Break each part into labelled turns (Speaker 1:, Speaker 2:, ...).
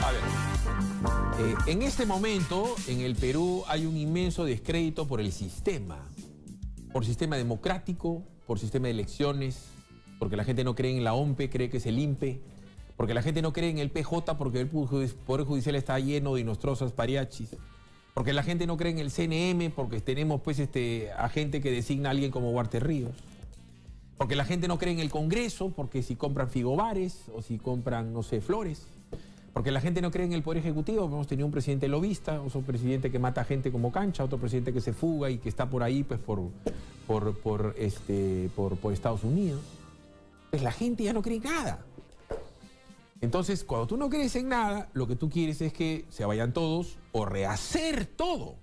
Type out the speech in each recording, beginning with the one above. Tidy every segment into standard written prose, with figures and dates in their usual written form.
Speaker 1: A ver, en este momento en el Perú hay un inmenso descrédito por el sistema. Por sistema democrático, por sistema de elecciones, porque la gente no cree en la OMPE, cree que es el INPE, porque la gente no cree en el PJ, porque el Poder Judicial está lleno de inostrosas pariachis, porque la gente no cree en el CNM, porque tenemos pues a gente que designa a alguien como Huarte Ríos, porque la gente no cree en el Congreso, porque si compran figobares o si compran, no sé, flores, porque la gente no cree en el Poder Ejecutivo. Hemos tenido un presidente lobista, otro presidente que mata gente como cancha, otro presidente que se fuga y que está por ahí pues por Estados Unidos. Pues la gente ya no cree en nada. Entonces, cuando tú no crees en nada, lo que tú quieres es que se vayan todos o rehacer todo.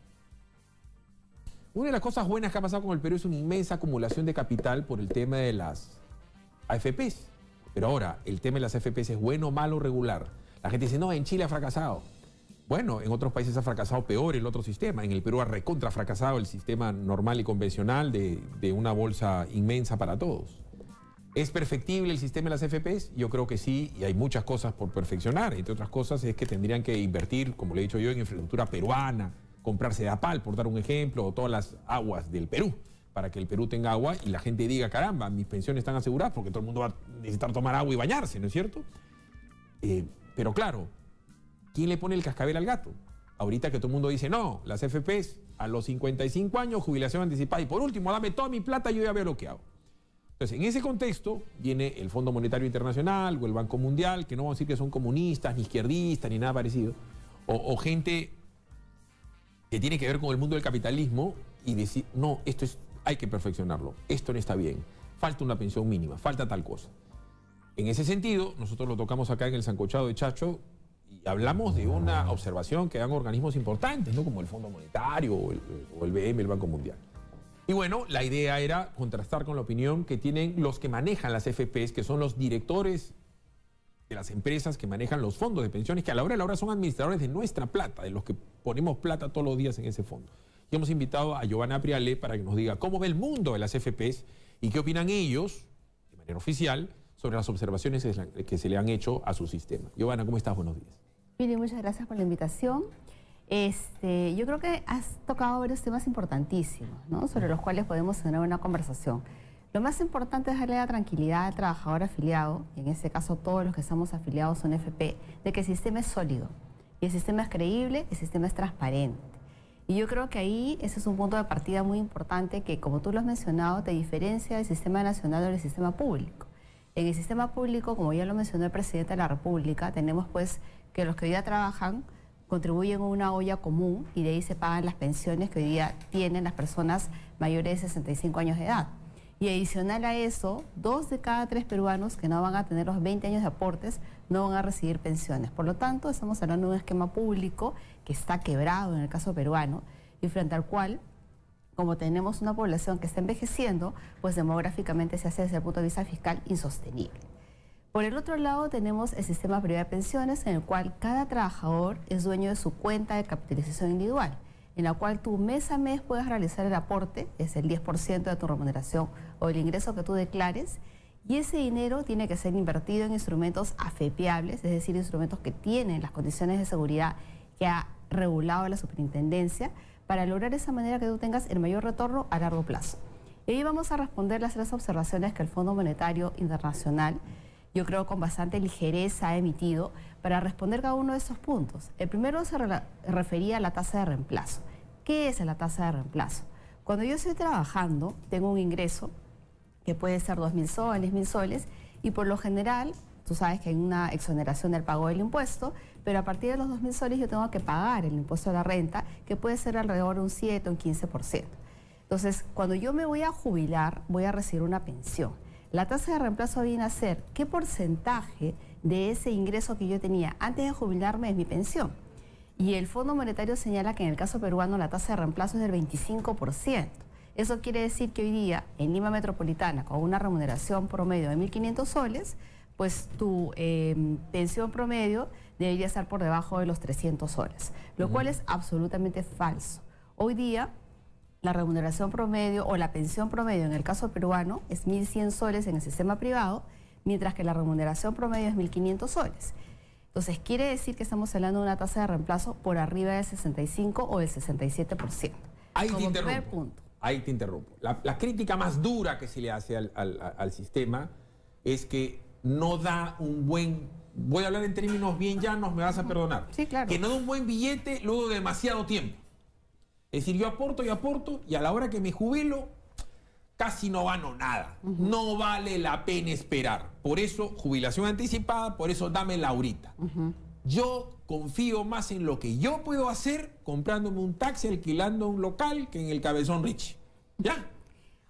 Speaker 1: Una de las cosas buenas que ha pasado con el Perú es una inmensa acumulación de capital por el tema de las AFPs. Pero ahora, el tema de las AFPs es bueno, malo, regular. La gente dice, no, en Chile ha fracasado. Bueno, en otros países ha fracasado peor el otro sistema. En el Perú ha recontra fracasado el sistema normal y convencional de una bolsa inmensa para todos. ¿Es perfectible el sistema de las AFPs? Yo creo que sí, y hay muchas cosas por perfeccionar. Entre otras cosas es que tendrían que invertir, como le he dicho yo, en infraestructura peruana, comprarse de APAL, por dar un ejemplo, o todas las aguas del Perú, para que el Perú tenga agua y la gente diga, caramba, mis pensiones están aseguradas porque todo el mundo va a necesitar tomar agua y bañarse, ¿no es cierto? Pero claro, ¿quién le pone el cascabel al gato? Ahorita que todo el mundo dice, no, las AFPs a los 55 años, jubilación anticipada, y por último, dame toda mi plata y yo ya veo lo que hago. Entonces, en ese contexto viene el Fondo Monetario Internacional o el Banco Mundial, que no vamos a decir que son comunistas, ni izquierdistas, ni nada parecido, o gente que tiene que ver con el mundo del capitalismo y decir, no, hay que perfeccionarlo, esto no está bien, falta una pensión mínima, falta tal cosa. En ese sentido, nosotros lo tocamos acá en el Sancochado de Chacho y hablamos de una observación que dan organismos importantes, ¿no? Como el Fondo Monetario o el BM, el Banco Mundial. Y bueno, la idea era contrastar con la opinión que tienen los que manejan las AFPs, que son los directores de las empresas que manejan los fondos de pensiones, que a la hora de la hora son administradores de nuestra plata, de los que ponemos plata todos los días en ese fondo. Y hemos invitado a Giovanna Priale para que nos diga cómo ve el mundo de las AFPs y qué opinan ellos, de manera oficial, sobre las observaciones que se le han hecho a su sistema. Giovanna, ¿cómo estás? Buenos días.
Speaker 2: Bien, muchas gracias por la invitación. Yo creo que has tocado varios temas importantísimos, ¿no? Sobre los cuales podemos tener una conversación. Lo más importante es darle la tranquilidad al trabajador afiliado, y en este caso todos los que estamos afiliados a una AFP, de que el sistema es sólido, y el sistema es creíble, el sistema es transparente. Y yo creo que ahí ese es un punto de partida muy importante que, como tú lo has mencionado, te diferencia del sistema nacional del sistema público. En el sistema público, como ya lo mencionó el presidente de la República, tenemos pues que los que hoy día trabajan contribuyen a una olla común y de ahí se pagan las pensiones que hoy día tienen las personas mayores de 65 años de edad. Y adicional a eso, 2 de cada 3 peruanos que no van a tener los 20 años de aportes no van a recibir pensiones. Por lo tanto, estamos hablando de un esquema público que está quebrado en el caso peruano y frente al cual, como tenemos una población que está envejeciendo, pues demográficamente se hace desde el punto de vista fiscal insostenible. Por el otro lado tenemos el sistema privado de pensiones en el cual cada trabajador es dueño de su cuenta de capitalización individual, en la cual tú mes a mes puedes realizar el aporte, es el 10% de tu remuneración o el ingreso que tú declares, y ese dinero tiene que ser invertido en instrumentos afepiables, es decir, instrumentos que tienen las condiciones de seguridad que ha regulado la superintendencia, para lograr de esa manera que tú tengas el mayor retorno a largo plazo. Y ahí vamos a responder las 3 observaciones que el Fondo Monetario Internacional, yo creo con bastante ligereza, ha emitido para responder cada uno de esos puntos. El primero se refería a la tasa de reemplazo. ¿Qué es la tasa de reemplazo? Cuando yo estoy trabajando, tengo un ingreso que puede ser 2.000 soles, 1.000 soles, y por lo general, tú sabes que hay una exoneración del pago del impuesto, pero a partir de los 2.000 soles yo tengo que pagar el impuesto a la renta, que puede ser alrededor de un 7 o un 15%. Entonces, cuando yo me voy a jubilar, voy a recibir una pensión. La tasa de reemplazo viene a ser qué porcentaje de ese ingreso que yo tenía antes de jubilarme es mi pensión. Y el Fondo Monetario señala que en el caso peruano la tasa de reemplazo es del 25%. Eso quiere decir que hoy día en Lima Metropolitana, con una remuneración promedio de 1.500 soles, pues tu pensión promedio debería estar por debajo de los 300 soles, lo cual es absolutamente falso. Hoy día la remuneración promedio o la pensión promedio en el caso peruano es 1.100 soles en el sistema privado, mientras que la remuneración promedio es 1.500 soles. Entonces, quiere decir que estamos hablando de una tasa de reemplazo por arriba del 65 o del 67%.
Speaker 1: Ahí te interrumpo. Ahí te interrumpo. La crítica más dura que se le hace al sistema es que no da un buen... Voy a hablar en términos bien llanos, me vas a perdonar.
Speaker 2: Sí, claro.
Speaker 1: Que no da un buen billete luego de demasiado tiempo. Es decir, yo aporto y a la hora que me jubilo, casi no gano nada. No vale la pena esperar. Por eso, jubilación anticipada, por eso dámela ahorita. Yo confío más en lo que yo puedo hacer comprándome un taxi, alquilando un local, que en el Cabezón Richie. ¿Ya?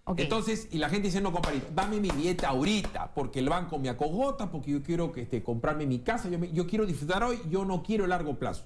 Speaker 1: Okay. Entonces, y la gente dice, no, compadre, dame mi billete ahorita, porque el banco me acogota, porque yo quiero comprarme mi casa, yo quiero disfrutar hoy, yo no quiero largo plazo.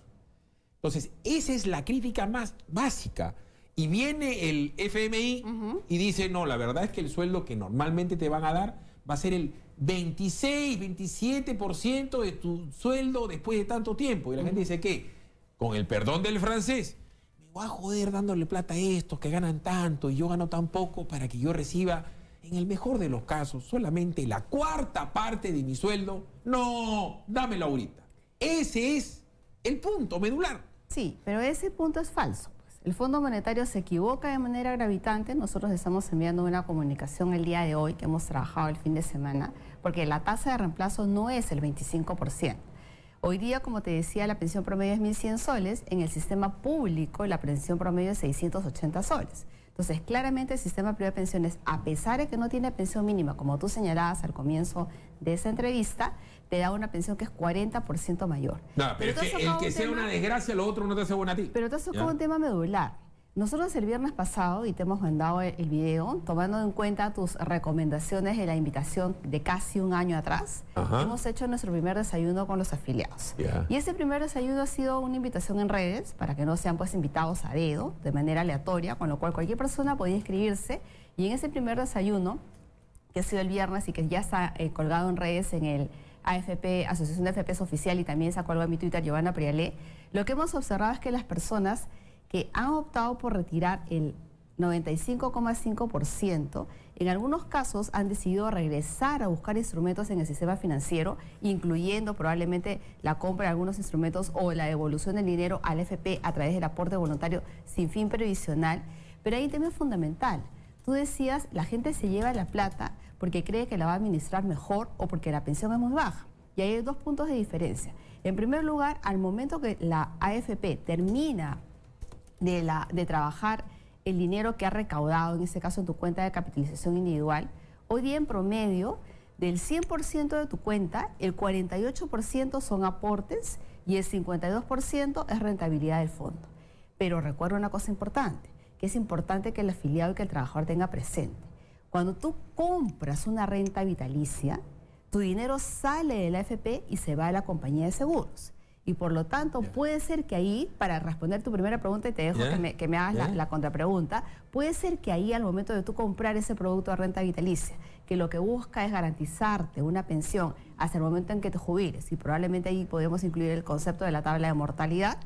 Speaker 1: Entonces, esa es la crítica más básica. Y viene el FMI y dice, no, la verdad es que el sueldo que normalmente te van a dar va a ser el 26, 27% de tu sueldo después de tanto tiempo. Y la gente dice, ¿qué? Con el perdón del francés, me voy a joder dándole plata a estos que ganan tanto y yo gano tan poco para que yo reciba, en el mejor de los casos, solamente la cuarta parte de mi sueldo. No, dámelo ahorita. Ese es el punto medular.
Speaker 2: Sí, pero ese punto es falso. El Fondo Monetario se equivoca de manera gravitante. Nosotros estamos enviando una comunicación el día de hoy, que hemos trabajado el fin de semana, porque la tasa de reemplazo no es el 25%. Hoy día, como te decía, la pensión promedio es 1.100 soles. En el sistema público, la pensión promedio es 680 soles. Entonces, claramente el sistema privado de pensiones, a pesar de que no tiene pensión mínima, como tú señalabas al comienzo de esa entrevista, te da una pensión que es 40% mayor.
Speaker 1: No, pero es que el que sea una desgracia, lo otro no te hace bueno a ti.
Speaker 2: Pero te has tocado un tema medular. Nosotros el viernes pasado, y te hemos mandado el video, tomando en cuenta tus recomendaciones de la invitación de casi un año atrás, hemos hecho nuestro primer desayuno con los afiliados. Y ese primer desayuno ha sido una invitación en redes, para que no sean pues invitados a dedo, de manera aleatoria, con lo cual cualquier persona podía inscribirse. Y en ese primer desayuno, que ha sido el viernes y que ya está colgado en redes en el AFP, Asociación de AFPs Oficial, y también se ha colgado en mi Twitter, Giovanna Prialé, lo que hemos observado es que las personas que han optado por retirar el 95,5%, en algunos casos han decidido regresar a buscar instrumentos en el sistema financiero, incluyendo probablemente la compra de algunos instrumentos o la devolución del dinero al AFP a través del aporte voluntario sin fin previsional. Pero hay un tema fundamental. Tú decías, la gente se lleva la plata porque cree que la va a administrar mejor o porque la pensión es muy baja. Y hay dos puntos de diferencia. En primer lugar, al momento que la AFP termina de trabajar el dinero que ha recaudado, en este caso en tu cuenta de capitalización individual, hoy día en promedio, del 100% de tu cuenta, el 48% son aportes y el 52% es rentabilidad del fondo. Pero recuerda una cosa importante, que es importante que el afiliado y que el trabajador tenga presente. Cuando tú compras una renta vitalicia, tu dinero sale de la AFP y se va a la compañía de seguros. Y por lo tanto, puede ser que ahí, para responder tu primera pregunta, y te dejo que me hagas la contrapregunta, puede ser que ahí al momento de tú comprar ese producto de renta vitalicia, que lo que busca es garantizarte una pensión hasta el momento en que te jubiles, y probablemente ahí podemos incluir el concepto de la tabla de mortalidad,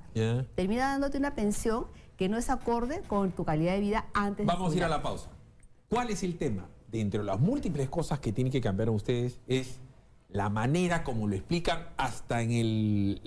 Speaker 2: termina dándote una pensión que no es acorde con tu calidad de vida antes de
Speaker 1: Vamos a ir a la pausa. ¿Cuál es el tema? De entre las múltiples cosas que tienen que cambiar ustedes es la manera como lo explican hasta en el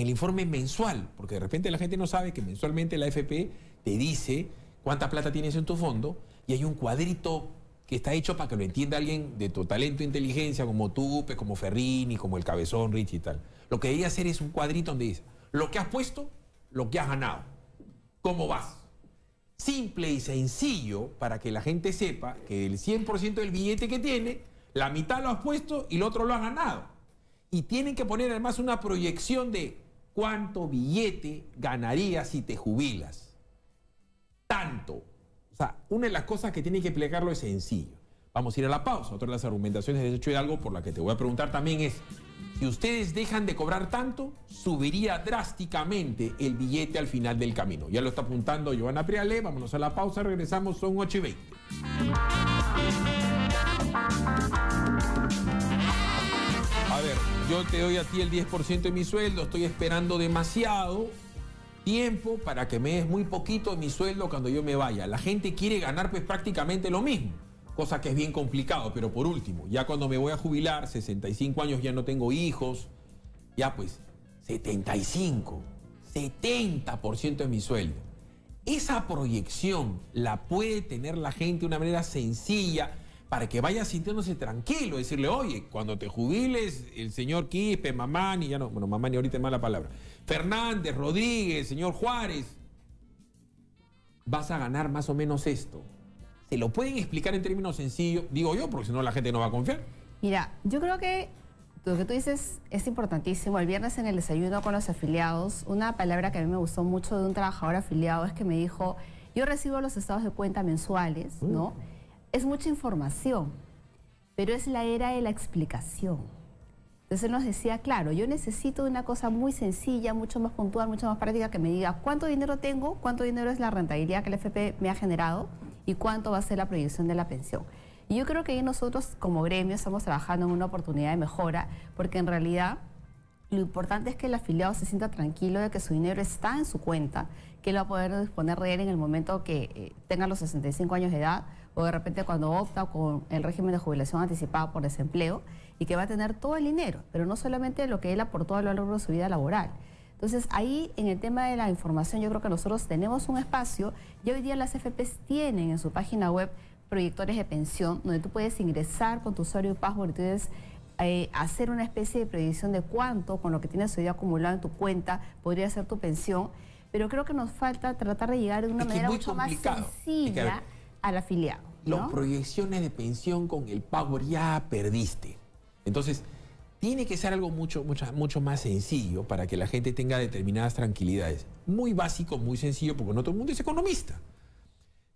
Speaker 1: informe mensual, porque de repente la gente no sabe que mensualmente la AFP te dice cuánta plata tienes en tu fondo y hay un cuadrito que está hecho para que lo entienda alguien de tu talento e inteligencia, como tú, como Ferrini, como el Cabezón, Rich y tal. Lo que debería hacer es un cuadrito donde dice lo que has puesto, lo que has ganado, cómo vas. Simple y sencillo para que la gente sepa que el 100% del billete que tiene, la mitad lo has puesto y el otro lo has ganado. Y tienen que poner además una proyección de cuánto billete ganarías si te jubilas. Tanto. O sea, una de las cosas que tienen que explicarlo es sencillo. Vamos a ir a la pausa. Otra de las argumentaciones de Derecho Hidalgo por la que te voy a preguntar también es, si ustedes dejan de cobrar tanto, subiría drásticamente el billete al final del camino. Ya lo está apuntando Giovanna Prialé. Vámonos a la pausa, regresamos, son 8:20. A ver, yo te doy a ti el 10% de mi sueldo, estoy esperando demasiado tiempo para que me des muy poquito de mi sueldo cuando yo me vaya. La gente quiere ganar pues prácticamente lo mismo, cosa que es bien complicado, pero por último, ya cuando me voy a jubilar, 65 años, ya no tengo hijos, ya pues 75, 70% de mi sueldo. Esa proyección la puede tener la gente de una manera sencilla para que vaya sintiéndose tranquilo, decirle, oye, cuando te jubiles, el señor Quispe, Mamani, ya no, bueno, Mamani ahorita es mala palabra, Fernández, Rodríguez, señor Juárez, vas a ganar más o menos esto. ¿Se lo pueden explicar en términos sencillos? Digo yo, porque si no la gente no va a confiar.
Speaker 2: Mira, yo creo que lo que tú dices es importantísimo. El viernes en el desayuno con los afiliados, una palabra que a mí me gustó mucho de un trabajador afiliado es que me dijo, yo recibo los estados de cuenta mensuales, ¿no? Es mucha información, pero es la era de la explicación. Entonces él nos decía, claro, yo necesito una cosa muy sencilla, mucho más puntual, mucho más práctica, que me diga cuánto dinero tengo, cuánto dinero es la rentabilidad que el FP me ha generado y cuánto va a ser la proyección de la pensión. Y yo creo que ahí nosotros como gremio estamos trabajando en una oportunidad de mejora, porque en realidad lo importante es que el afiliado se sienta tranquilo de que su dinero está en su cuenta, que él va a poder disponer de él en el momento que tenga los 65 años de edad o de repente cuando opta con el régimen de jubilación anticipada por desempleo, y que va a tener todo el dinero, pero no solamente lo que él aportó a lo largo de su vida laboral. Entonces ahí en el tema de la información yo creo que nosotros tenemos un espacio y hoy día las AFPs tienen en su página web proyectores de pensión donde tú puedes ingresar con tu usuario y password y tú puedes hacer una especie de proyección de cuánto con lo que tienes hoy día acumulado en tu cuenta podría ser tu pensión, pero creo que nos falta tratar de llegar de una manera mucho más sencilla al afiliado, ¿no?
Speaker 1: Las proyecciones de pensión con el Power ya perdiste. Entonces, tiene que ser algo mucho más sencillo para que la gente tenga determinadas tranquilidades. Muy básico, muy sencillo, porque no todo el mundo es economista.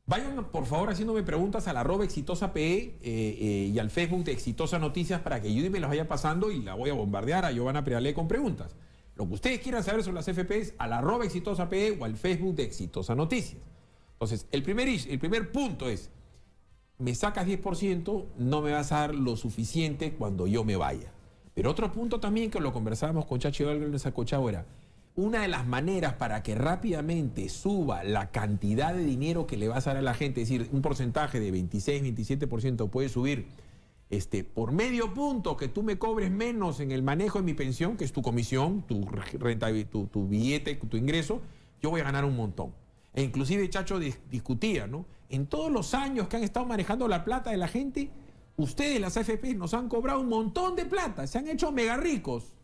Speaker 1: Vayan, por favor, haciéndome preguntas al @exitosape y al Facebook de Exitosa Noticias para que Judy me las vaya pasando y la voy a bombardear a Giovanna Prealé con preguntas. Lo que ustedes quieran saber sobre las FPs, al @exitosape o al Facebook de Exitosa Noticias. Entonces, el primer punto es, me sacas 10%, no me vas a dar lo suficiente cuando yo me vaya. Pero otro punto también que lo conversábamos con Chachi Valga en esa cochao era, una de las maneras para que rápidamente suba la cantidad de dinero que le vas a dar a la gente, es decir, un porcentaje de 26, 27% puede subir por medio punto que tú me cobres menos en el manejo de mi pensión, que es tu comisión, tu renta, tu billete, tu ingreso, yo voy a ganar un montón. E inclusive Chacho discutía, ¿no? En todos los años que han estado manejando la plata de la gente, ustedes, las AFP, nos han cobrado un montón de plata, se han hecho mega ricos,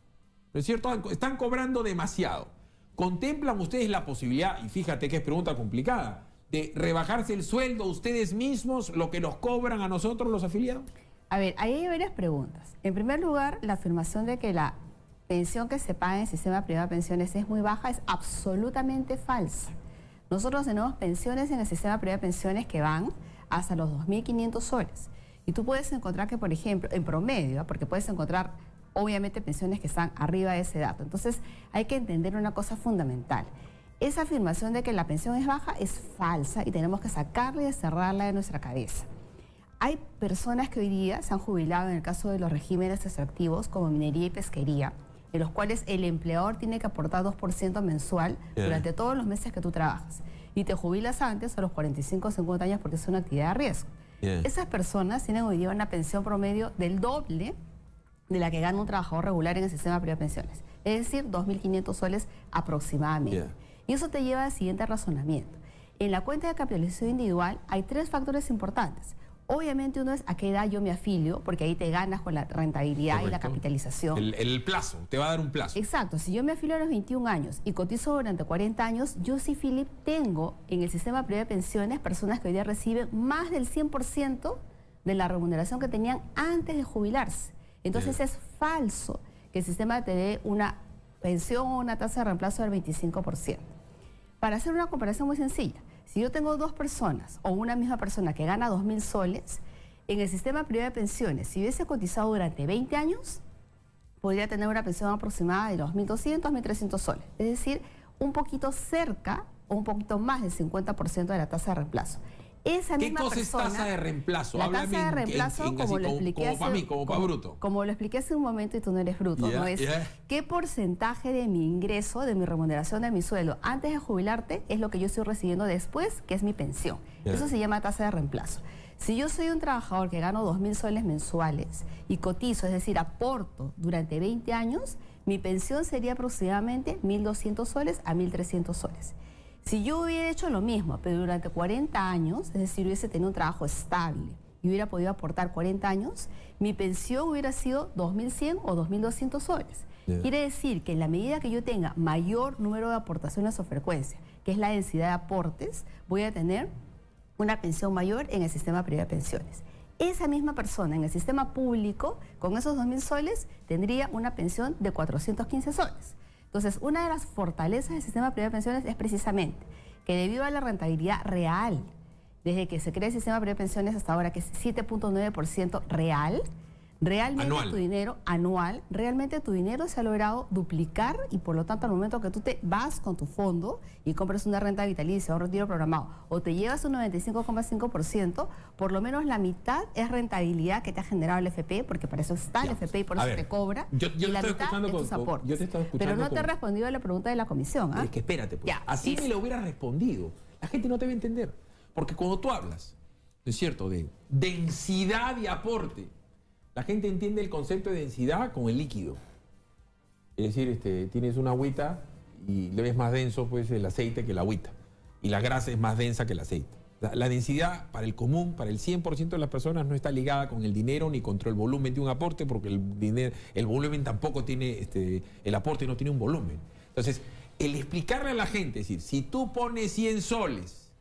Speaker 1: ¿no es cierto? Están cobrando demasiado. ¿Contemplan ustedes la posibilidad, y fíjate que es pregunta complicada, de rebajarse el sueldo ustedes mismos, lo que nos cobran a nosotros los afiliados?
Speaker 2: A ver, ahí hay varias preguntas. En primer lugar, la afirmación de que la pensión que se paga en el sistema privado de pensiones es muy baja es absolutamente falsa. Nosotros tenemos pensiones en el sistema privado de pensiones que van hasta los 2.500 soles. Y tú puedes encontrar que, por ejemplo, en promedio, porque puedes encontrar obviamente pensiones que están arriba de ese dato. Entonces hay que entender una cosa fundamental. Esa afirmación de que la pensión es baja es falsa y tenemos que sacarla y desterrarla de nuestra cabeza. Hay personas que hoy día se han jubilado en el caso de los regímenes extractivos como minería y pesquería, en los cuales el empleador tiene que aportar 2% mensual durante todos los meses que tú trabajas. Y te jubilas antes a los 45 o 50 años porque es una actividad de riesgo. Esas personas tienen hoy día una pensión promedio del doble de la que gana un trabajador regular en el sistema privado de pensiones. Es decir, 2.500 soles aproximadamente. Y eso te lleva al siguiente razonamiento. En la cuenta de capitalización individual hay 3 factores importantes. Obviamente uno es a qué edad yo me afilio, porque ahí te ganas con la rentabilidad. Correcto. Y la capitalización.
Speaker 1: El plazo, te va a dar un plazo.
Speaker 2: Exacto, si yo me afilio a los 21 años y cotizo durante 40 años, yo sí, Philip, tengo en el sistema privado de pensiones personas que hoy día reciben más del 100% de la remuneración que tenían antes de jubilarse. Entonces es falso que el sistema te dé una pensión o una tasa de reemplazo del 25%. Para hacer una comparación muy sencilla, si yo tengo 2 personas o una misma persona que gana 2.000 soles, en el sistema privado de pensiones, si hubiese cotizado durante 20 años, podría tener una pensión aproximada de 2.200, 1.300 soles. Es decir, un poquito cerca o un poquito más del 50% de la tasa de reemplazo. Esa
Speaker 1: ¿Qué
Speaker 2: misma
Speaker 1: cosa
Speaker 2: persona,
Speaker 1: es tasa de reemplazo?
Speaker 2: la
Speaker 1: Háblame
Speaker 2: tasa de reemplazo,
Speaker 1: así,
Speaker 2: como lo expliqué
Speaker 1: como para mí, como para bruto.
Speaker 2: Como lo expliqué hace un momento y tú no eres bruto,
Speaker 1: Yeah,
Speaker 2: ¿no? Es
Speaker 1: yeah.
Speaker 2: qué porcentaje de mi ingreso, de mi remuneración, de mi sueldo, antes de jubilarte, es lo que yo estoy recibiendo después, que es mi pensión.
Speaker 1: Yeah.
Speaker 2: Eso se llama tasa de reemplazo. Si yo soy un trabajador que gano 2.000 soles mensuales y cotizo, es decir, aporto durante 20 años, mi pensión sería aproximadamente 1.200 soles a 1.300 soles. Si yo hubiera hecho lo mismo, pero durante 40 años, es decir, hubiese tenido un trabajo estable y hubiera podido aportar 40 años, mi pensión hubiera sido 2.100 o 2.200 soles.
Speaker 1: Yeah.
Speaker 2: Quiere decir que en la medida que yo tenga mayor número de aportaciones o frecuencia, que es la densidad de aportes, voy a tener una pensión mayor en el sistema privado de pensiones. Esa misma persona en el sistema público, con esos 2.000 soles, tendría una pensión de 415 soles. Entonces, una de las fortalezas del sistema privado de pensiones es precisamente que debido a la rentabilidad real, desde que se crea el sistema privado de pensiones hasta ahora, que es 7.9% real, realmente
Speaker 1: anual.
Speaker 2: Tu dinero anual, realmente tu dinero se ha logrado duplicar y por lo tanto al momento que tú te vas con tu fondo y compras una renta vitalicia o un retiro programado o te llevas un 95,5%, por lo menos la mitad es rentabilidad que te ha generado el FP, porque para eso está el FP y por eso te cobra,
Speaker 1: yo
Speaker 2: y la
Speaker 1: estoy
Speaker 2: mitad
Speaker 1: escuchando
Speaker 2: es tus aportes.
Speaker 1: yo te estaba escuchando
Speaker 2: Pero no te he
Speaker 1: con-
Speaker 2: respondido a la pregunta de la comisión. ¿Ah?
Speaker 1: Es que espérate, pues.
Speaker 2: Ya,
Speaker 1: Así
Speaker 2: sí.
Speaker 1: me lo hubiera respondido. La gente no te va a entender. Porque cuando tú hablas, ¿no es cierto?, de densidad y aporte, la gente entiende el concepto de densidad con el líquido. Es decir, tienes una agüita y le ves más denso pues, el aceite que la agüita. Y la grasa es más densa que el aceite. La densidad para el común, para el 100% de las personas, no está ligada con el dinero ni contra el volumen de un aporte, porque el volumen tampoco tiene, el aporte no tiene un volumen. Entonces, el explicarle a la gente, es decir, si tú pones 100 soles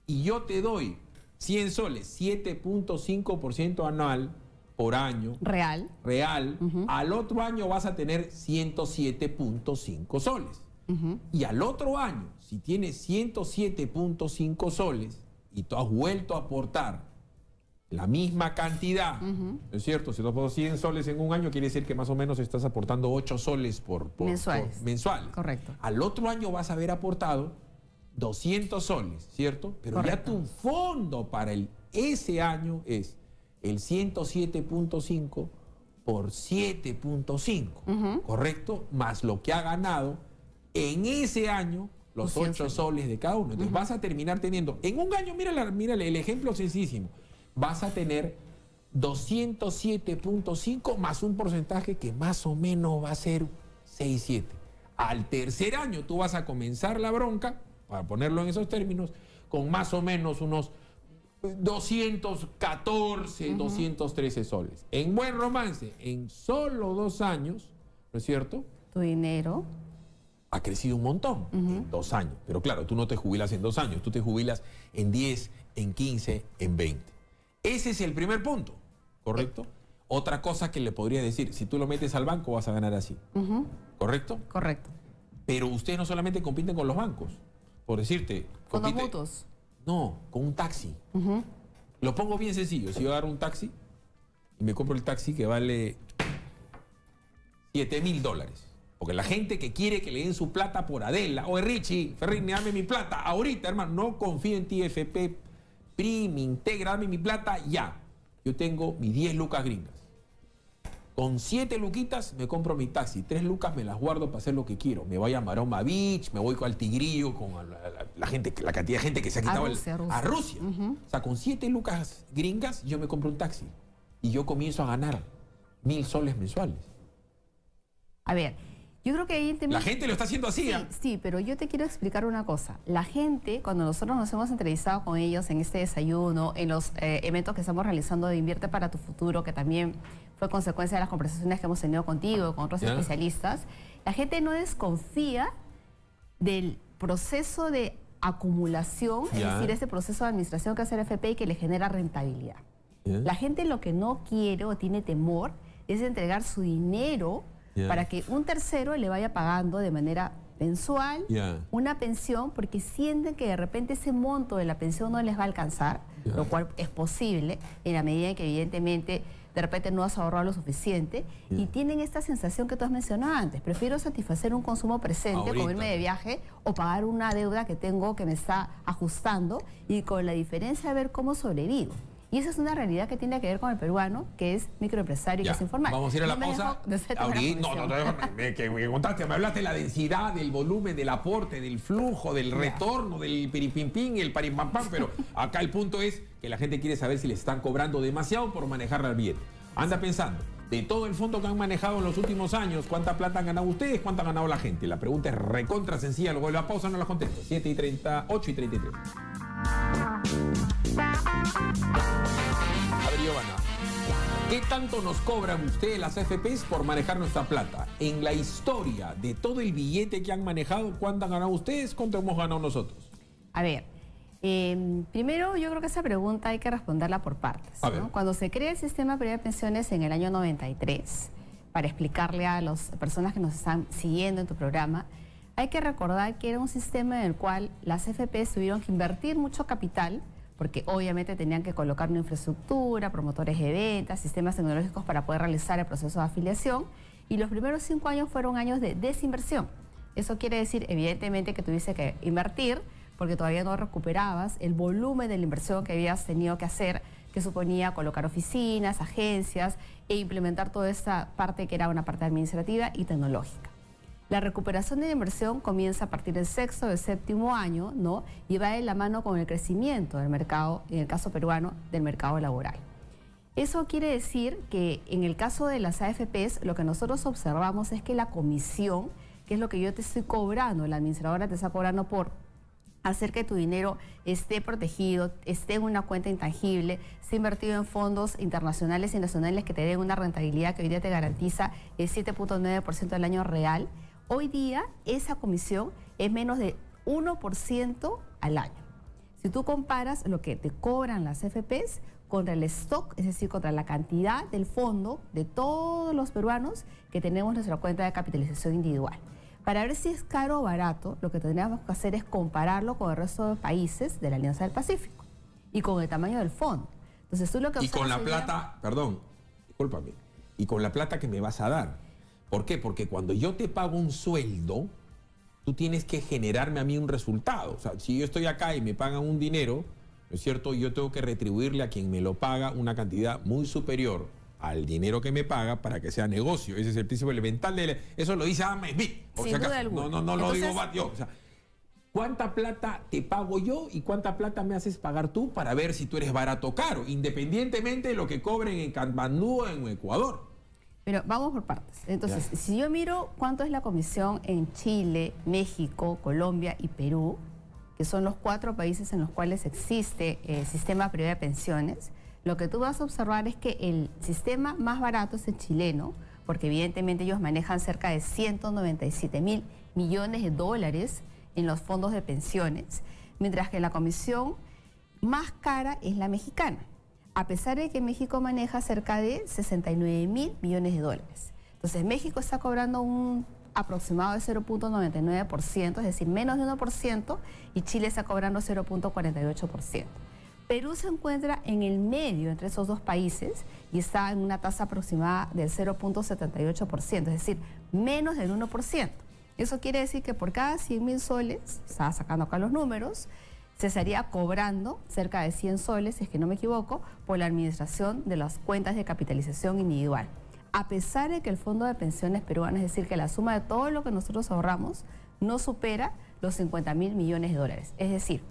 Speaker 1: y yo te doy 100 soles, 7.5% anual por año,
Speaker 2: Real.
Speaker 1: real, al otro año vas a tener 107.5 soles. Y al otro año, si tienes 107.5 soles y tú has vuelto a aportar la misma cantidad, ¿no es cierto? Si tú has aportado 100 soles en un año, quiere decir que más o menos estás aportando 8 soles
Speaker 2: Mensuales.
Speaker 1: mensuales.
Speaker 2: Correcto.
Speaker 1: Al otro año vas a haber aportado 200 soles, ¿cierto? Pero
Speaker 2: Correcto.
Speaker 1: ya tu fondo para ese año es el 107.5 por 7.5, ¿correcto? Más lo que ha ganado en ese año los
Speaker 2: 100
Speaker 1: 8 soles de cada uno. Entonces vas a terminar teniendo, en un año, mírale el ejemplo sencillísimo, vas a tener 207.5 más un porcentaje que más o menos va a ser 6-7. Al tercer año tú vas a comenzar la bronca, para ponerlo en esos términos, con más o menos unos 214, 213 soles. En buen romance, en solo 2 años, ¿no es cierto?,
Speaker 2: Tu dinero.
Speaker 1: ha crecido un montón en 2 años. Pero claro, tú no te jubilas en 2 años, tú te jubilas en 10, en 15, en 20. Ese es el primer punto, ¿correcto? Otra cosa que le podría decir, si tú lo metes al banco vas a ganar así, ¿correcto?
Speaker 2: Correcto.
Speaker 1: Pero ustedes no solamente compiten con los bancos, por decirte...
Speaker 2: Fondos
Speaker 1: compite-
Speaker 2: mutuos.
Speaker 1: No, con un taxi. Lo pongo bien sencillo, si yo agarro un taxi y me compro el taxi que vale $7,000. Porque la gente que quiere que le den su plata por Adela, oye Richie, Ferrini, dame mi plata, ahorita hermano, no confío en ti, FP, PRI, Integra, dame mi plata ya. Yo tengo mis 10 lucas gringas. Con 7 luquitas me compro mi taxi, 3 lucas me las guardo para hacer lo que quiero. Me voy a Maroma Beach, me voy al Tigrillo con la cantidad de gente que se ha quitado
Speaker 2: A Rusia.
Speaker 1: O sea, con 7 lucas gringas yo me compro un taxi y yo comienzo a ganar 1.000 soles mensuales.
Speaker 2: A ver, yo creo que ahí también...
Speaker 1: La gente lo está haciendo así.
Speaker 2: Sí,
Speaker 1: ¿Ah?
Speaker 2: sí, pero yo te quiero explicar una cosa. La gente, cuando nosotros nos hemos entrevistado con ellos en este desayuno, en los eventos que estamos realizando de Invierte para tu Futuro, que también fue consecuencia de las conversaciones que hemos tenido contigo, con otros
Speaker 1: Ya.
Speaker 2: especialistas, la gente no desconfía del proceso de acumulación, es
Speaker 1: Ya.
Speaker 2: decir, ese proceso de administración que hace el FP y que le genera rentabilidad.
Speaker 1: Ya.
Speaker 2: La gente lo que no quiere o tiene temor es entregar su dinero
Speaker 1: Ya.
Speaker 2: para que un tercero le vaya pagando de manera mensual, una pensión, porque sienten que de repente ese monto de la pensión no les va a alcanzar, lo cual es posible en la medida en que evidentemente de repente no has ahorrado lo suficiente, y tienen esta sensación que tú has mencionado antes: prefiero satisfacer un consumo presente, como irme de viaje o pagar una deuda que tengo que me está ajustando, y con la diferencia de ver cómo sobrevivo. Y esa es una realidad que tiene que ver con el peruano, que es microempresario y que es informal.
Speaker 1: Vamos a ir a la pausa. Me contaste, me hablaste de la densidad, del volumen, del aporte, del flujo, del retorno, del piripimpín, el parimpampam, pero acá el punto es que la gente quiere saber si le están cobrando demasiado por manejarla bien. Anda pensando, de todo el fondo que han manejado en los últimos años, ¿cuánta plata han ganado ustedes? ¿Cuánta ha ganado la gente? La pregunta es recontra sencilla, luego de la pausa no la contesto. 7:38:33. A ver, Giovanna, ¿qué tanto nos cobran ustedes las AFPs por manejar nuestra plata? En la historia de todo el billete que han manejado, ¿cuánto han ganado ustedes? ¿Cuánto hemos ganado nosotros?
Speaker 2: A ver, primero yo creo que esa pregunta hay que responderla por partes, ¿no? Cuando se crea el sistema privado de pensiones en el año 93, para explicarle a las personas que nos están siguiendo en tu programa, hay que recordar que era un sistema en el cual las AFPs tuvieron que invertir mucho capital, porque obviamente tenían que colocar una infraestructura, promotores de ventas, sistemas tecnológicos para poder realizar el proceso de afiliación, y los primeros 5 años fueron años de desinversión. Eso quiere decir, evidentemente, que tuviste que invertir porque todavía no recuperabas el volumen de la inversión que habías tenido que hacer, que suponía colocar oficinas, agencias e implementar toda esta parte que era una parte administrativa y tecnológica. La recuperación de la inversión comienza a partir del 6º o del 7º año, ¿no? Y va de la mano con el crecimiento del mercado, en el caso peruano, del mercado laboral. Eso quiere decir que en el caso de las AFPs, lo que nosotros observamos es que la comisión, que es lo que yo te estoy cobrando, la administradora te está cobrando por hacer que tu dinero esté protegido, esté en una cuenta intangible, esté invertido en fondos internacionales y nacionales que te den una rentabilidad que hoy día te garantiza el 7.9% del año real. Hoy día esa comisión es menos de 1% al año. Si tú comparas lo que te cobran las AFPs contra el stock, es decir, contra la cantidad del fondo de todos los peruanos que tenemos nuestra cuenta de capitalización individual. Para ver si es caro o barato, lo que tendríamos que hacer es compararlo con el resto de países de la Alianza del Pacífico y con el tamaño del fondo. Entonces, tú lo que
Speaker 1: y con la plata, perdón, discúlpame, y con la plata que me vas a dar. ¿Por qué? Porque cuando yo te pago un sueldo, tú tienes que generarme a mí un resultado. O sea, si yo estoy acá y me pagan un dinero, ¿no es cierto? Yo tengo que retribuirle a quien me lo paga una cantidad muy superior al dinero que me paga para que sea negocio. Ese es el principio elemental de eso lo dice Adam Smith.
Speaker 2: Sin duda alguna.
Speaker 1: No lo digo yo. O sea, ¿cuánta plata te pago yo y cuánta plata me haces pagar tú para ver si tú eres barato o caro, independientemente de lo que cobren en Katmandú o en Ecuador?
Speaker 2: Pero vamos por partes. Entonces, si yo miro cuánto es la comisión en Chile, México, Colombia y Perú, que son los 4 países en los cuales existe el sistema privado de pensiones, lo que tú vas a observar es que el sistema más barato es el chileno, porque evidentemente ellos manejan cerca de 197.000 millones de dólares en los fondos de pensiones, mientras que la comisión más cara es la mexicana, a pesar de que México maneja cerca de 69.000 millones de dólares. Entonces, México está cobrando un aproximado de 0.99%, es decir, menos de 1%, y Chile está cobrando 0.48%. Perú se encuentra en el medio entre esos dos países y está en una tasa aproximada del 0.78%, es decir, menos del 1%. Eso quiere decir que por cada 100.000 soles, estaba sacando acá los números, se estaría cobrando cerca de 100 soles, si es que no me equivoco, por la administración de las cuentas de capitalización individual. A pesar de que el fondo de pensiones peruano, es decir, que la suma de todo lo que nosotros ahorramos, no supera los 50.000 millones de dólares. Es decir,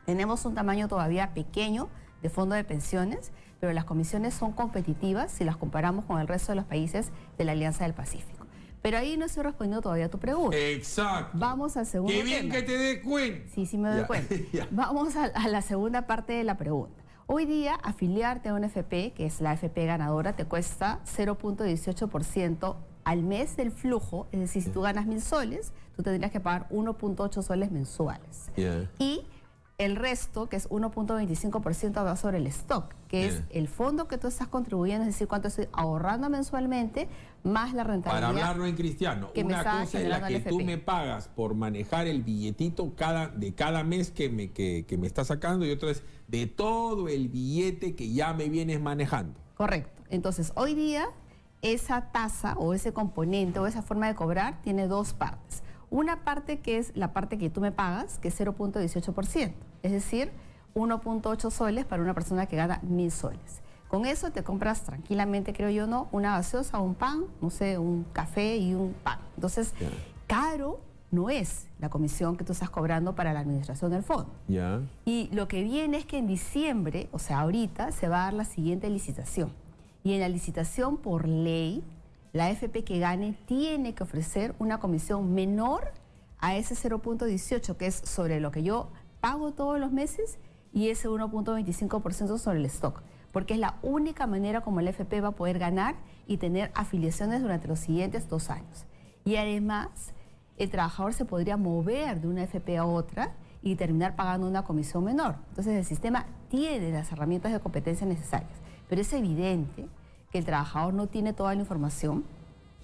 Speaker 2: tenemos un tamaño todavía pequeño de fondo de pensiones, pero las comisiones son competitivas si las comparamos con el resto de los países de la Alianza del Pacífico. Pero ahí no estoy respondiendo todavía a tu pregunta.
Speaker 1: Exacto.
Speaker 2: Vamos al segundo tema.
Speaker 1: ¡Qué bien que te des cuenta!
Speaker 2: Sí, me doy cuenta. Vamos a la segunda parte de la pregunta. Hoy día, afiliarte a una FP, que es la FP ganadora, te cuesta 0.18% al mes del flujo. Es decir, si tú ganas 1.000 soles, tú tendrías que pagar 1.8 soles mensuales. Y El resto, que es 1.25%, va sobre el stock, que es el fondo que tú estás contribuyendo, es decir, cuánto estoy ahorrando mensualmente, más la rentabilidad.
Speaker 1: Para hablarlo en cristiano, una cosa es la que tú me pagas por manejar el billetito de cada mes que me está sacando, y otra es de todo el billete que ya me vienes manejando.
Speaker 2: Correcto. Entonces, hoy día, esa tasa o ese componente o esa forma de cobrar tiene dos partes. Una parte que es la parte que tú me pagas, que es 0.18%, es decir, 1.8 soles para una persona que gana 1.000 soles. Con eso te compras tranquilamente, creo yo, ¿no? Una gaseosa, un pan, no sé, un café y un pan. Entonces, caro no es la comisión que tú estás cobrando para la administración del fondo. Y lo que viene es que en diciembre, o sea, ahorita, se va a dar la siguiente licitación. Y en la licitación, por ley, la AFP que gane tiene que ofrecer una comisión menor a ese 0.18, que es sobre lo que yo pago todos los meses, y ese 1.25% sobre el stock. Porque es la única manera como la AFP va a poder ganar y tener afiliaciones durante los siguientes 2 años. Y además, el trabajador se podría mover de una AFP a otra y terminar pagando una comisión menor. Entonces, el sistema tiene las herramientas de competencia necesarias. Pero es evidente que el trabajador no tiene toda la información,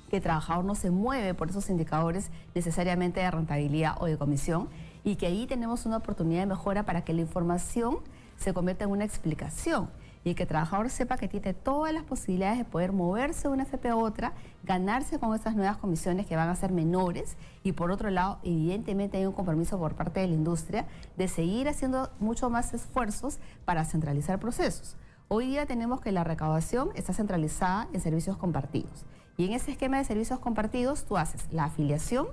Speaker 2: que el trabajador no se mueve por esos indicadores necesariamente de rentabilidad o de comisión, y que ahí tenemos una oportunidad de mejora para que la información se convierta en una explicación y que el trabajador sepa que tiene todas las posibilidades de poder moverse de una FP a otra, ganarse con estas nuevas comisiones que van a ser menores, y por otro lado, evidentemente hay un compromiso por parte de la industria de seguir haciendo mucho más esfuerzos para centralizar procesos. Hoy día tenemos que la recaudación está centralizada en servicios compartidos. Y en ese esquema de servicios compartidos tú haces la afiliación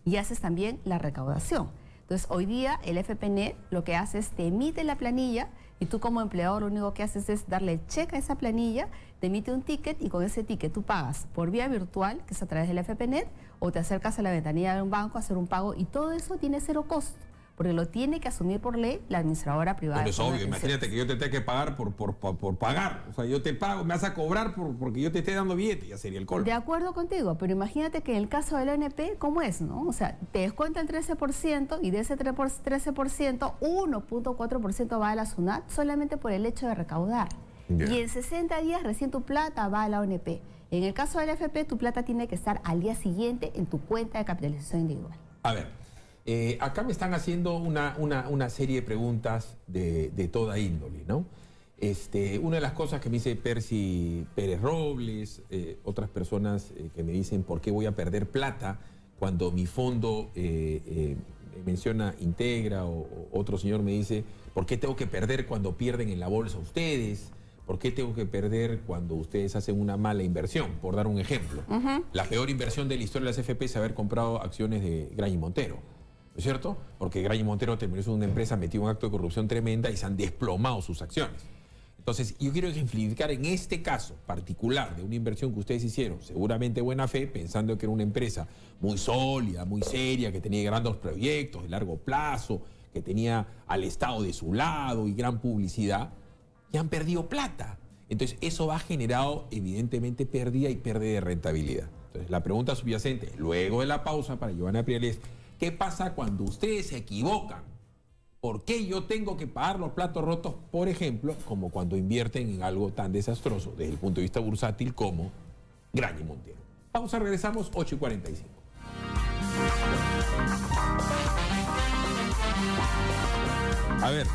Speaker 2: y haces también la recaudación. Entonces, hoy día el FPNet lo que hace es te emite la planilla, y tú como empleador lo único que haces es darle check a esa planilla, te emite un ticket, y con ese ticket tú pagas por vía virtual, que es a través del FPNet, o te acercas a la ventanilla de un banco a hacer un pago, y todo eso tiene cero costo, porque lo tiene que asumir por ley la administradora privada.
Speaker 1: Pero es obvio, imagínate que yo te tenga que pagar por pagar. O sea, yo te pago, me vas a cobrar porque yo te esté dando billete, ya sería el colmo.
Speaker 2: De acuerdo contigo, pero imagínate que en el caso de la ONP, ¿cómo es, no? O sea, te descuenta el 13%, y de ese 13%, 1.4% va a la SUNAT solamente por el hecho de recaudar. Y en 60 días recién tu plata va a la ONP. En el caso de la AFP, tu plata tiene que estar al día siguiente en tu cuenta de capitalización individual.
Speaker 1: A ver. Acá me están haciendo una serie de preguntas de toda índole, ¿no? Una de las cosas que me dice Percy Pérez Robles, otras personas que me dicen por qué voy a perder plata cuando mi fondo menciona Integra, o otro señor me dice por qué tengo que perder cuando pierden en la bolsa ustedes, por qué tengo que perder cuando ustedes hacen una mala inversión, por dar un ejemplo. La peor inversión de la historia de las FP es haber comprado acciones de Graña y Montero. ¿No es cierto? Porque Graña y Montero terminó siendo una empresa metida en un acto de corrupción tremenda y se han desplomado sus acciones. Entonces, yo quiero ejemplificar en este caso particular de una inversión que ustedes hicieron, seguramente buena fe, pensando que era una empresa muy sólida, muy seria, que tenía grandes proyectos de largo plazo, que tenía al Estado de su lado y gran publicidad, y han perdido plata. Entonces, eso ha generado, evidentemente, pérdida y pérdida de rentabilidad. Entonces, la pregunta subyacente, luego de la pausa para Giovanna Priales, ¿qué pasa cuando ustedes se equivocan? ¿Por qué yo tengo que pagar los platos rotos, por ejemplo, como cuando invierten en algo tan desastroso desde el punto de vista bursátil como Graña y Montero? Pausa, regresamos, 8:45. A ver,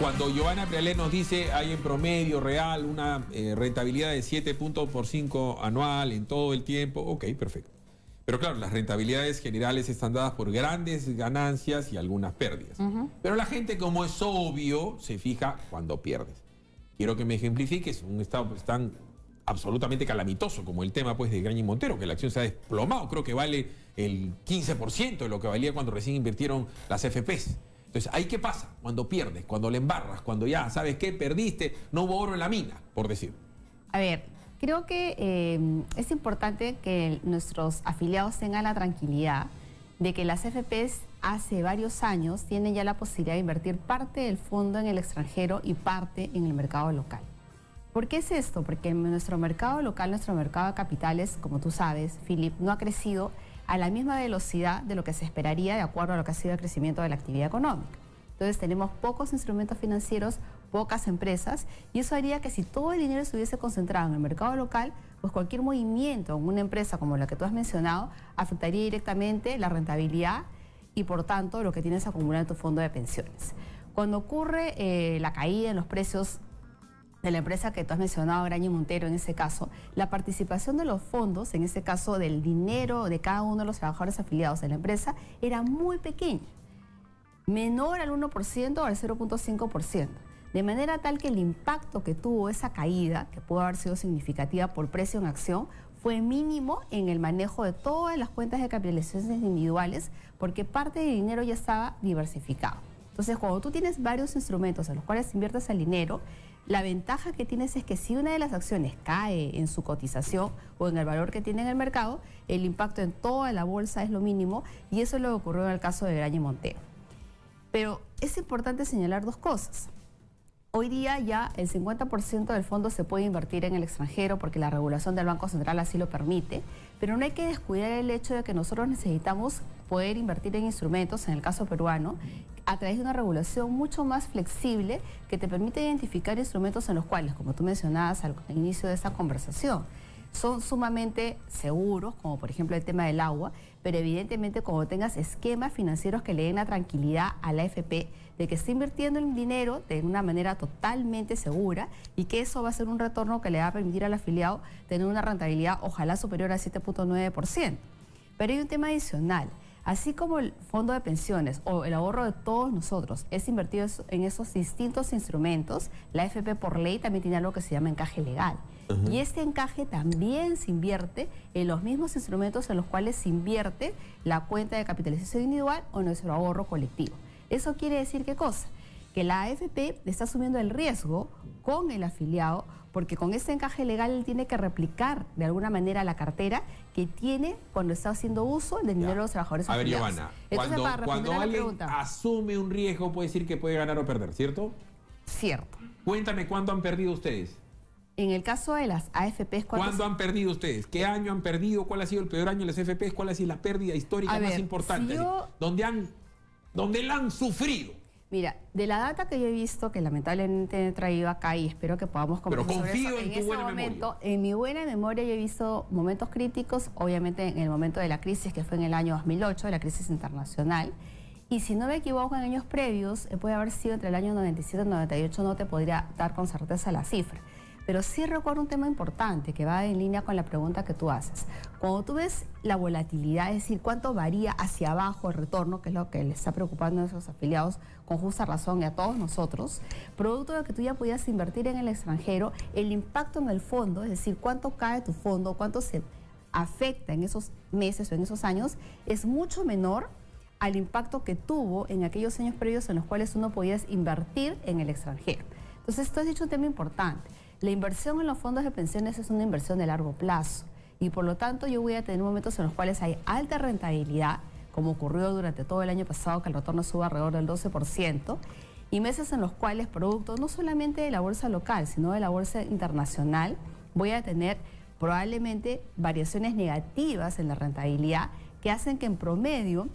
Speaker 1: cuando Giovanna Prialé nos dice hay en promedio real una rentabilidad de 7 puntos por 5 anual en todo el tiempo, ok, perfecto. Pero claro, las rentabilidades generales están dadas por grandes ganancias y algunas pérdidas. Pero la gente, como es obvio, se fija cuando pierdes. Quiero que me ejemplifiques un estado tan absolutamente calamitoso como el tema pues de Graña y Montero, que la acción se ha desplomado. Creo que vale el 15% de lo que valía cuando recién invirtieron las FPs. Entonces, ¿ahí qué pasa? Cuando pierdes, cuando le embarras, cuando ya, ¿sabes qué? Perdiste, no hubo oro en la mina, por decir.
Speaker 2: A ver, creo que es importante que nuestros afiliados tengan la tranquilidad de que las FPs hace varios años tienen ya la posibilidad de invertir parte del fondo en el extranjero y parte en el mercado local. ¿Por qué es esto? Porque nuestro mercado local, nuestro mercado de capitales, como tú sabes, Philip, no ha crecido a la misma velocidad de lo que se esperaría de acuerdo a lo que ha sido el crecimiento de la actividad económica. Entonces tenemos pocos instrumentos financieros, pocas empresas, y eso haría que si todo el dinero estuviese concentrado en el mercado local, pues cualquier movimiento en una empresa como la que tú has mencionado afectaría directamente la rentabilidad y por tanto lo que tienes acumulado en tu fondo de pensiones. Cuando ocurre la caída en los precios de la empresa que tú has mencionado, Graña y Montero, en ese caso, la participación de los fondos, en ese caso del dinero de cada uno de los trabajadores afiliados de la empresa, era muy pequeña, menor al 1% o al 0.5%, de manera tal que el impacto que tuvo esa caída, que pudo haber sido significativa por precio en acción, fue mínimo en el manejo de todas las cuentas de capitalizaciones individuales, porque parte del dinero ya estaba diversificado. Entonces, cuando tú tienes varios instrumentos en los cuales inviertes el dinero, la ventaja que tienes es que si una de las acciones cae en su cotización o en el valor que tiene en el mercado, el impacto en toda la bolsa es lo mínimo, y eso es lo que ocurrió en el caso de Graña y Montero. Pero es importante señalar dos cosas. Hoy día ya el 50% del fondo se puede invertir en el extranjero porque la regulación del Banco Central así lo permite, pero no hay que descuidar el hecho de que nosotros necesitamos poder invertir en instrumentos, en el caso peruano, a través de una regulación mucho más flexible que te permite identificar instrumentos en los cuales, como tú mencionabas al inicio de esta conversación, son sumamente seguros, como por ejemplo el tema del agua, pero evidentemente cuando tengas esquemas financieros que le den la tranquilidad a la AFP de que está invirtiendo el dinero de una manera totalmente segura y que eso va a ser un retorno que le va a permitir al afiliado tener una rentabilidad ojalá superior al 7.9%. Pero hay un tema adicional. Así como el fondo de pensiones o el ahorro de todos nosotros es invertido en esos distintos instrumentos, la AFP por ley también tiene algo que se llama encaje legal. Y este encaje también se invierte en los mismos instrumentos en los cuales se invierte la cuenta de capitalización individual o nuestro ahorro colectivo. ¿Eso quiere decir qué cosa? Que la AFP está asumiendo el riesgo con el afiliado, porque con este encaje legal él tiene que replicar de alguna manera la cartera que tiene cuando está haciendo uso del dinero de los trabajadores afiliados.
Speaker 1: A ver, Giovanna,
Speaker 2: Entonces,
Speaker 1: cuando alguien asume un riesgo puede decir que puede ganar o perder, ¿cierto?
Speaker 2: Cierto.
Speaker 1: Cuéntame, ¿cuándo han perdido ustedes?
Speaker 2: En el caso de las AFPs...
Speaker 1: ¿Cuándo han perdido ustedes? ¿Qué año han perdido? ¿Cuál ha sido el peor año de las AFPs? ¿Cuál ha sido la pérdida histórica más importante? ¿Dónde la han sufrido?
Speaker 2: Mira, de la data que yo he visto, que lamentablemente he traído acá y espero que podamos conversar sobre eso.
Speaker 1: Pero confío en tu buena memoria.
Speaker 2: En mi buena memoria yo he visto momentos críticos, obviamente en el momento de la crisis, que fue en el año 2008, la crisis internacional. Y si no me equivoco, en años previos, puede haber sido entre el año 97 y 98, no te podría dar con certeza la cifra. Pero sí recuerdo un tema importante que va en línea con la pregunta que tú haces. Cuando tú ves la volatilidad, es decir, cuánto varía hacia abajo el retorno, que es lo que le está preocupando a nuestros afiliados con justa razón y a todos nosotros, producto de que tú ya podías invertir en el extranjero, el impacto en el fondo, es decir, cuánto cae tu fondo, cuánto se afecta en esos meses o en esos años, es mucho menor al impacto que tuvo en aquellos años previos en los cuales uno podía invertir en el extranjero. Entonces, esto es dicho un tema importante. La inversión en los fondos de pensiones es una inversión de largo plazo y por lo tanto yo voy a tener momentos en los cuales hay alta rentabilidad, como ocurrió durante todo el año pasado, que el retorno sube alrededor del 12%, y meses en los cuales, producto no solamente de la bolsa local, sino de la bolsa internacional, voy a tener probablemente variaciones negativas en la rentabilidad que hacen que en promedio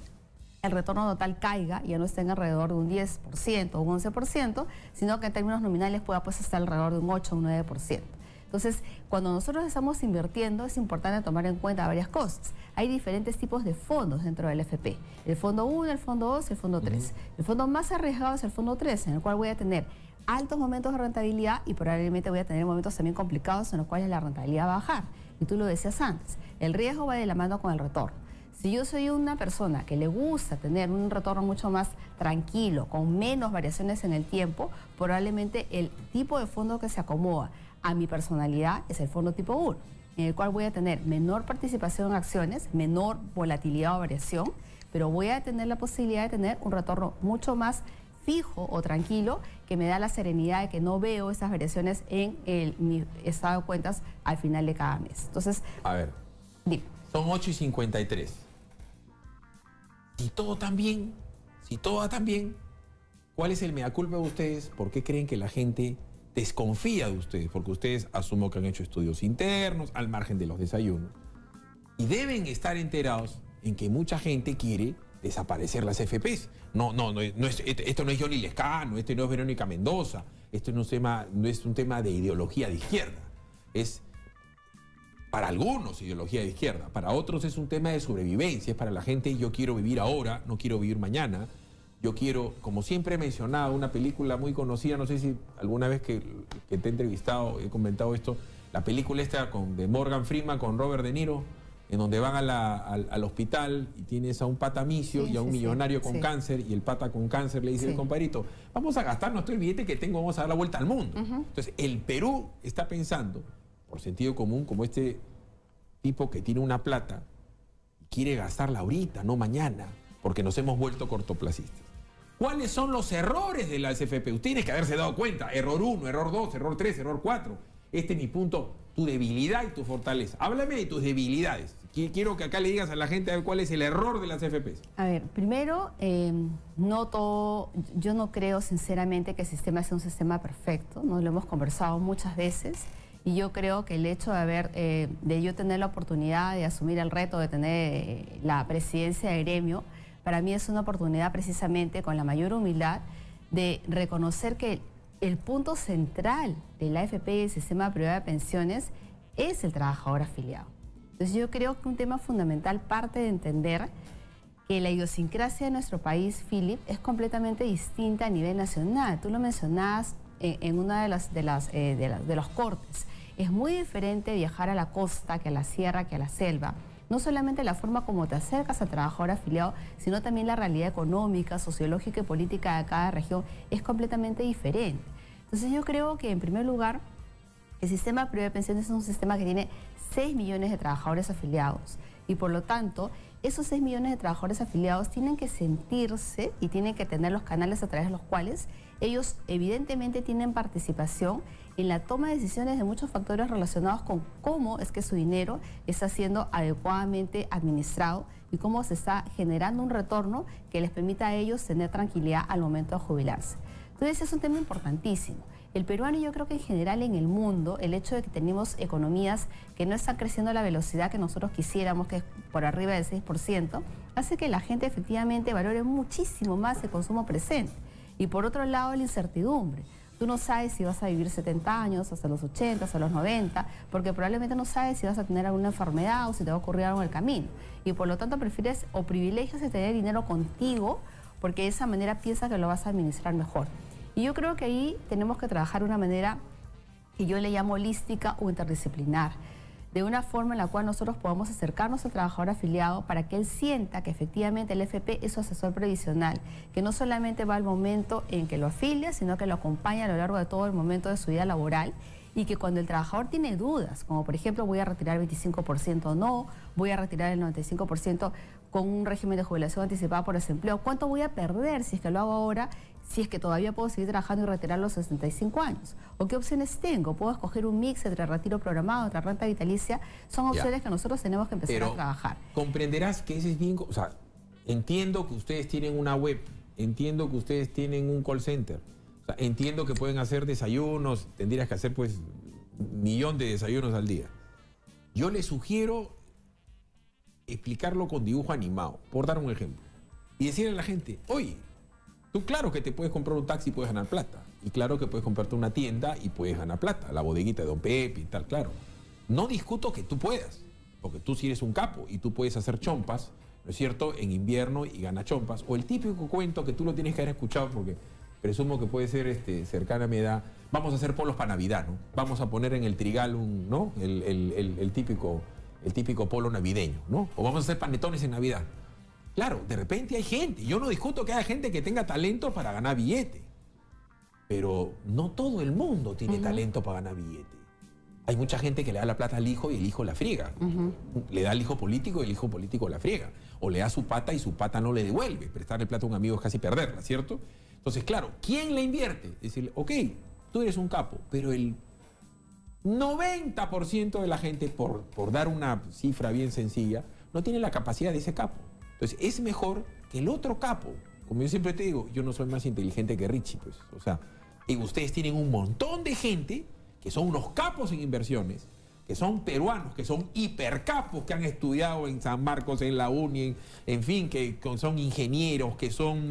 Speaker 2: el retorno total caiga, ya no esté en alrededor de un 10% o un 11%, sino que en términos nominales pueda pues estar alrededor de un 8 o un 9%. Entonces, cuando nosotros estamos invirtiendo, es importante tomar en cuenta varias cosas. Hay diferentes tipos de fondos dentro del FP. El fondo 1, el fondo 2 y el fondo 3. El fondo más arriesgado es el fondo 3, en el cual voy a tener altos momentos de rentabilidad y probablemente voy a tener momentos también complicados en los cuales la rentabilidad va a bajar. Y tú lo decías antes, el riesgo va de la mano con el retorno. Si yo soy una persona que le gusta tener un retorno mucho más tranquilo, con menos variaciones en el tiempo, probablemente el tipo de fondo que se acomoda a mi personalidad es el fondo tipo 1, en el cual voy a tener menor participación en acciones, menor volatilidad o variación, pero voy a tener la posibilidad de tener un retorno mucho más fijo o tranquilo, que me da la serenidad de que no veo esas variaciones en mi estado de cuentas al final de cada mes. Entonces,
Speaker 1: a ver,
Speaker 2: dime.
Speaker 1: Son 8:53. Si todo va tan bien, ¿cuál es el mea culpa de ustedes? ¿Por qué creen que la gente desconfía de ustedes? Porque ustedes asumo que han hecho estudios internos al margen de los desayunos y deben estar enterados en que mucha gente quiere desaparecer las AFPs. Esto no es Johnny Lescano, esto no es Verónica Mendoza, esto no es un tema de ideología de izquierda. Es para algunos ideología de izquierda, para otros es un tema de sobrevivencia, es para la gente yo quiero vivir ahora, no quiero vivir mañana. Yo quiero, como siempre he mencionado, una película muy conocida, no sé si alguna vez que te he entrevistado he comentado esto, la película esta de Morgan Freeman con Robert De Niro, en donde van al hospital y tienes a un pata misio y a un millonario con cáncer, y el pata con cáncer le dice al compadrito, vamos a gastarnos todo el billete que tengo, vamos a dar la vuelta al mundo. Entonces, el Perú está pensando, por sentido común, como este tipo que tiene una plata y quiere gastarla ahorita, no mañana, porque nos hemos vuelto cortoplacistas. ¿Cuáles son los errores de las AFP? Usted tiene que haberse dado cuenta. Error 1, error 2, error 3, error 4. Este es mi punto, tu debilidad y tu fortaleza. Háblame de tus debilidades. Quiero que acá le digas a la gente a ver cuál es el error de las AFP.
Speaker 2: A ver, primero, yo no creo sinceramente que el sistema sea un sistema perfecto, ¿no? Lo hemos conversado muchas veces. Y yo creo que el hecho de yo tener la oportunidad de asumir el reto de tener la presidencia de gremio, para mí es una oportunidad precisamente con la mayor humildad de reconocer que el punto central de la AFP y el sistema privado de pensiones es el trabajador afiliado. Entonces yo creo que un tema fundamental parte de entender que la idiosincrasia de nuestro país, Philip, es completamente distinta a nivel nacional. Tú lo mencionabas en una de los cortes. Es muy diferente viajar a la costa que a la sierra, que a la selva. No solamente la forma como te acercas al trabajador afiliado, sino también la realidad económica, sociológica y política de cada región es completamente diferente. Entonces yo creo que en primer lugar el sistema privado de pensiones es un sistema que tiene 6 millones de trabajadores afiliados y por lo tanto esos 6 millones de trabajadores afiliados tienen que sentirse y tienen que tener los canales a través de los cuales ellos evidentemente tienen participación en la toma de decisiones de muchos factores relacionados con cómo es que su dinero está siendo adecuadamente administrado y cómo se está generando un retorno que les permita a ellos tener tranquilidad al momento de jubilarse. Entonces es un tema importantísimo. El peruano, yo creo que en general en el mundo, el hecho de que tenemos economías que no están creciendo a la velocidad que nosotros quisiéramos, que es por arriba del 6%, hace que la gente efectivamente valore muchísimo más el consumo presente. Y por otro lado, la incertidumbre. Tú no sabes si vas a vivir 70 años, hasta los 80, hasta los 90, porque probablemente no sabes si vas a tener alguna enfermedad o si te va a ocurrir algo en el camino. Y por lo tanto prefieres o privilegias de tener dinero contigo, porque de esa manera piensas que lo vas a administrar mejor. Y yo creo que ahí tenemos que trabajar de una manera que yo le llamo holística o interdisciplinar, de una forma en la cual nosotros podamos acercarnos al trabajador afiliado para que él sienta que efectivamente el FP es su asesor previsional, que no solamente va al momento en que lo afilia, sino que lo acompaña a lo largo de todo el momento de su vida laboral y que cuando el trabajador tiene dudas, como por ejemplo voy a retirar el 25% o no, voy a retirar el 95% con un régimen de jubilación anticipada por desempleo, ¿cuánto voy a perder si es que lo hago ahora? Si es que todavía puedo seguir trabajando y retirar los 65 años. ¿O qué opciones tengo? ¿Puedo escoger un mix entre retiro programado, entre renta vitalicia? Son opciones que nosotros tenemos que empezar a trabajar.
Speaker 1: Comprenderás que ese es bien... O sea, entiendo que ustedes tienen una web, entiendo que ustedes tienen un call center, o sea, entiendo que pueden hacer desayunos, tendrías que hacer pues 1.000.000 de desayunos al día. Yo les sugiero explicarlo con dibujo animado, por dar un ejemplo. Y decirle a la gente, oye, tú claro que te puedes comprar un taxi y puedes ganar plata. Y claro que puedes comprarte una tienda y puedes ganar plata. La bodeguita de Don Pepe y tal, claro. No discuto que tú puedas, porque tú sí eres un capo y tú puedes hacer chompas, ¿no es cierto?, en invierno y ganar chompas. O el típico cuento que tú lo tienes que haber escuchado porque presumo que puede ser cercana a mi edad. Vamos a hacer polos para Navidad, ¿no? Vamos a poner en el trigal ¿no? el típico polo navideño, ¿no? O vamos a hacer panetones en Navidad. Claro, de repente hay gente, yo no discuto que haya gente que tenga talento para ganar billete, pero no todo el mundo tiene talento para ganar billete. Hay mucha gente que le da la plata al hijo y el hijo la friega. Le da al hijo político y el hijo político la friega. O le da su pata y su pata no le devuelve. Prestarle plata a un amigo es casi perderla, ¿cierto? Entonces, claro, ¿quién la invierte? Decirle, ok, tú eres un capo, pero el 90% de la gente, por dar una cifra bien sencilla, no tiene la capacidad de ese capo. Entonces, es mejor que el otro capo. Como yo siempre te digo, yo no soy más inteligente que Richie, pues. O sea, y ustedes tienen un montón de gente que son unos capos en inversiones, que son peruanos, que son hipercapos, que han estudiado en San Marcos, en la UNI, en fin, que son ingenieros, que son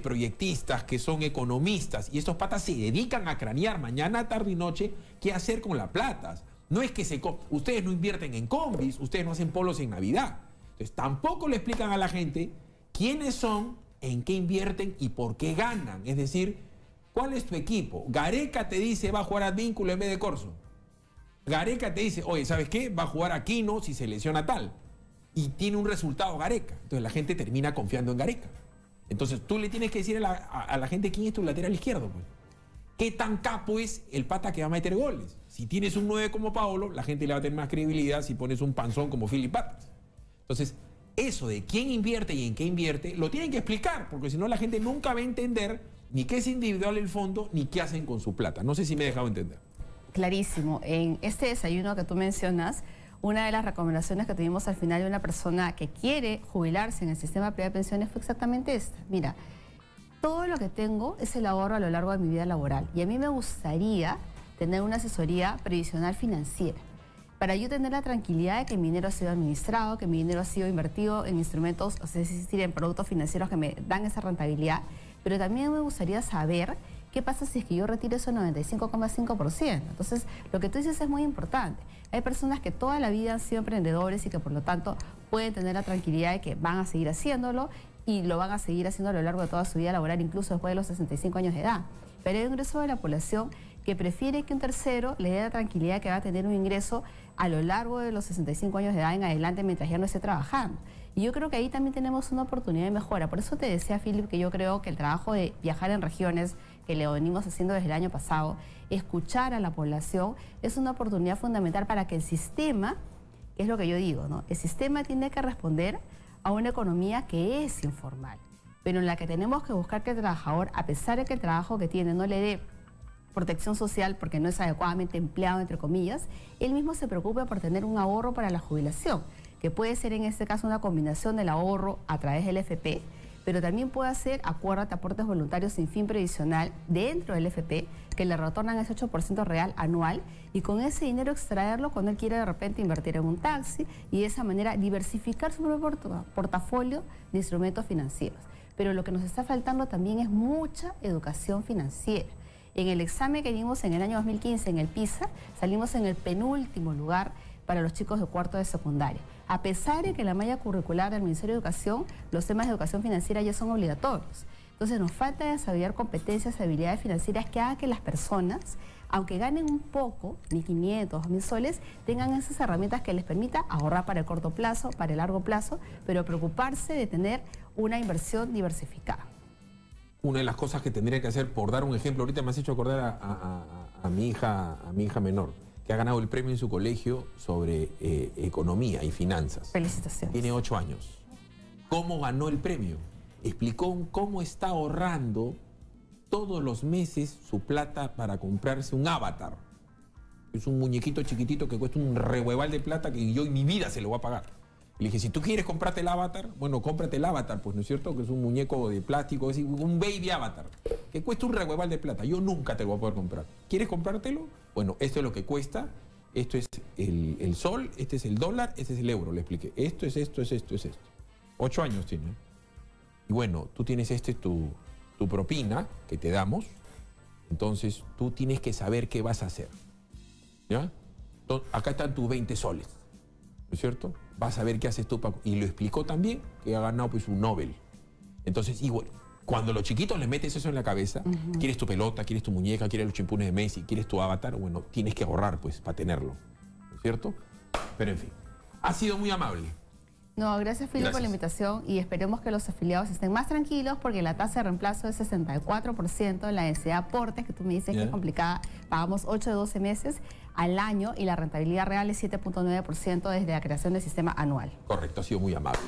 Speaker 1: proyectistas, que son economistas, y estos patas se dedican a cranear mañana, tarde y noche qué hacer con la plata. No es que ustedes no invierten en combis, ustedes no hacen polos en Navidad. Entonces tampoco le explican a la gente quiénes son, en qué invierten y por qué ganan. Es decir, ¿cuál es tu equipo? Gareca te dice va a jugar Advínculo en vez de Corso. Gareca te dice, oye, ¿sabes qué? Va a jugar Aquino si se lesiona tal. Y tiene un resultado Gareca. Entonces la gente termina confiando en Gareca. Entonces tú le tienes que decir a la gente quién es tu lateral izquierdo, pues. ¿Qué tan capo es el pata que va a meter goles? Si tienes un 9 como Paolo, la gente le va a tener más credibilidad si pones un panzón como Philip Patas. Entonces, eso de quién invierte y en qué invierte, lo tienen que explicar, porque si no la gente nunca va a entender ni qué es individual el fondo, ni qué hacen con su plata. No sé si me he dejado entender.
Speaker 2: Clarísimo. En este desayuno que tú mencionas, una de las recomendaciones que tuvimos al final de una persona que quiere jubilarse en el sistema privado de pensiones fue exactamente esta. Mira, todo lo que tengo es el ahorro a lo largo de mi vida laboral y a mí me gustaría tener una asesoría previsional financiera para yo tener la tranquilidad de que mi dinero ha sido administrado, que mi dinero ha sido invertido en instrumentos, o sea, es decir, en productos financieros que me dan esa rentabilidad, pero también me gustaría saber qué pasa si es que yo retiro ese 95,5%. Entonces, lo que tú dices es muy importante. Hay personas que toda la vida han sido emprendedores y que por lo tanto pueden tener la tranquilidad de que van a seguir haciéndolo y lo van a seguir haciendo a lo largo de toda su vida laboral, incluso después de los 65 años de edad. Pero hay un grueso de la población que prefiere que un tercero le dé la tranquilidad que va a tener un ingreso a lo largo de los 65 años de edad en adelante mientras ya no esté trabajando. Y yo creo que ahí también tenemos una oportunidad de mejora. Por eso te decía, Philip, que yo creo que el trabajo de viajar en regiones, que lo venimos haciendo desde el año pasado, escuchar a la población, es una oportunidad fundamental para que el sistema, que es lo que yo digo, ¿no? El sistema tiene que responder a una economía que es informal, pero en la que tenemos que buscar que el trabajador, a pesar de que el trabajo que tiene no le dé protección social porque no es adecuadamente empleado, entre comillas, él mismo se preocupe por tener un ahorro para la jubilación, que puede ser en este caso una combinación del ahorro a través del FP, pero también puede ser, acuérdate, aportes voluntarios sin fin previsional dentro del FP, que le retornan ese 8% real anual, y con ese dinero extraerlo cuando él quiere de repente invertir en un taxi y de esa manera diversificar su propio portafolio de instrumentos financieros. Pero lo que nos está faltando también es mucha educación financiera. En el examen que dimos en el año 2015 en el PISA, salimos en el penúltimo lugar para los chicos de cuarto de secundaria. A pesar de que en la malla curricular del Ministerio de Educación, los temas de educación financiera ya son obligatorios. Entonces nos falta desarrollar competencias y habilidades financieras que hagan que las personas, aunque ganen un poco, 1.500 o 1.000 soles, tengan esas herramientas que les permita ahorrar para el corto plazo, para el largo plazo, pero preocuparse de tener una inversión diversificada.
Speaker 1: Una de las cosas que tendría que hacer, por dar un ejemplo, ahorita me has hecho acordar a mi hija menor, que ha ganado el premio en su colegio sobre economía y finanzas.
Speaker 2: Felicitaciones.
Speaker 1: Tiene 8 años. ¿Cómo ganó el premio? Explicó cómo está ahorrando todos los meses su plata para comprarse un avatar. Es un muñequito chiquitito que cuesta un rehueval de plata que yo en mi vida se lo voy a pagar. Le dije, si tú quieres comprarte el avatar, bueno, cómprate el avatar, pues, ¿no es cierto? Que es un muñeco de plástico, es decir, un baby avatar, que cuesta un rehueval de plata. Yo nunca te lo voy a poder comprar. ¿Quieres comprártelo? Bueno, esto es lo que cuesta, esto es el sol, este es el dólar, este es el euro, le expliqué. Esto es esto, es esto, es esto. 8 años tiene. Y bueno, tú tienes tu propina que te damos, entonces tú tienes que saber qué vas a hacer. ¿Ya? Entonces, acá están tus 20 soles, ¿no es cierto? Vas a ver qué haces tú. Y lo explicó también que ha ganado pues un Nobel. Entonces, igual, cuando los chiquitos les metes eso en la cabeza, quieres tu pelota, quieres tu muñeca, quieres los chimpunes de Messi, quieres tu avatar, bueno, tienes que ahorrar pues para tenerlo, ¿no es cierto? Pero en fin, ha sido muy amable.
Speaker 2: No, gracias, Philip, por la invitación y esperemos que los afiliados estén más tranquilos porque la tasa de reemplazo es 64%, la densidad de aportes, que tú me dices que es complicada, pagamos 8 de 12 meses al año y la rentabilidad real es 7.9% desde la creación del sistema anual.
Speaker 1: Correcto, ha sido muy amable.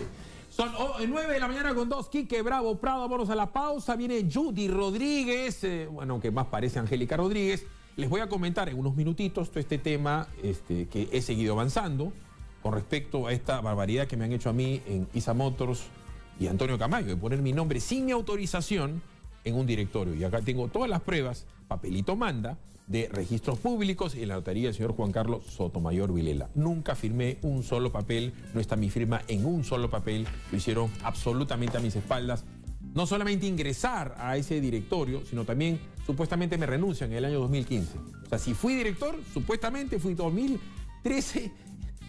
Speaker 1: Son 9 de la mañana con 2, Quique Bravo Prado, vámonos a la pausa, viene Judy Rodríguez, bueno, que más parece Angélica Rodríguez. Les voy a comentar en unos minutitos todo este tema que he seguido avanzando con respecto a esta barbaridad que me han hecho a mí en ISA Motors y Antonio Camayo, de poner mi nombre sin mi autorización en un directorio. Y acá tengo todas las pruebas, papelito manda, de registros públicos y en la notaría del señor Juan Carlos Sotomayor Vilela. Nunca firmé un solo papel, no está mi firma en un solo papel, lo hicieron absolutamente a mis espaldas. No solamente ingresar a ese directorio, sino también supuestamente me renuncian en el año 2015. O sea, si fui director, supuestamente fui 2013,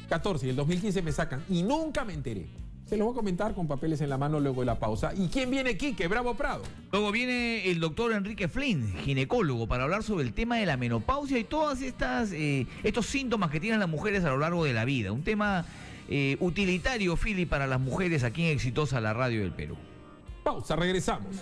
Speaker 1: 14 y el 2015 me sacan y nunca me enteré. Se lo voy a comentar con papeles en la mano luego de la pausa. ¿Y quién viene aquí? ¡Qué Bravo Prado!
Speaker 3: Luego viene el doctor Enrique Flynn, ginecólogo, para hablar sobre el tema de la menopausia y todas estos síntomas que tienen las mujeres a lo largo de la vida. Un tema utilitario, Philly, para las mujeres aquí en Exitosa, la radio del Perú.
Speaker 1: Pausa, regresamos.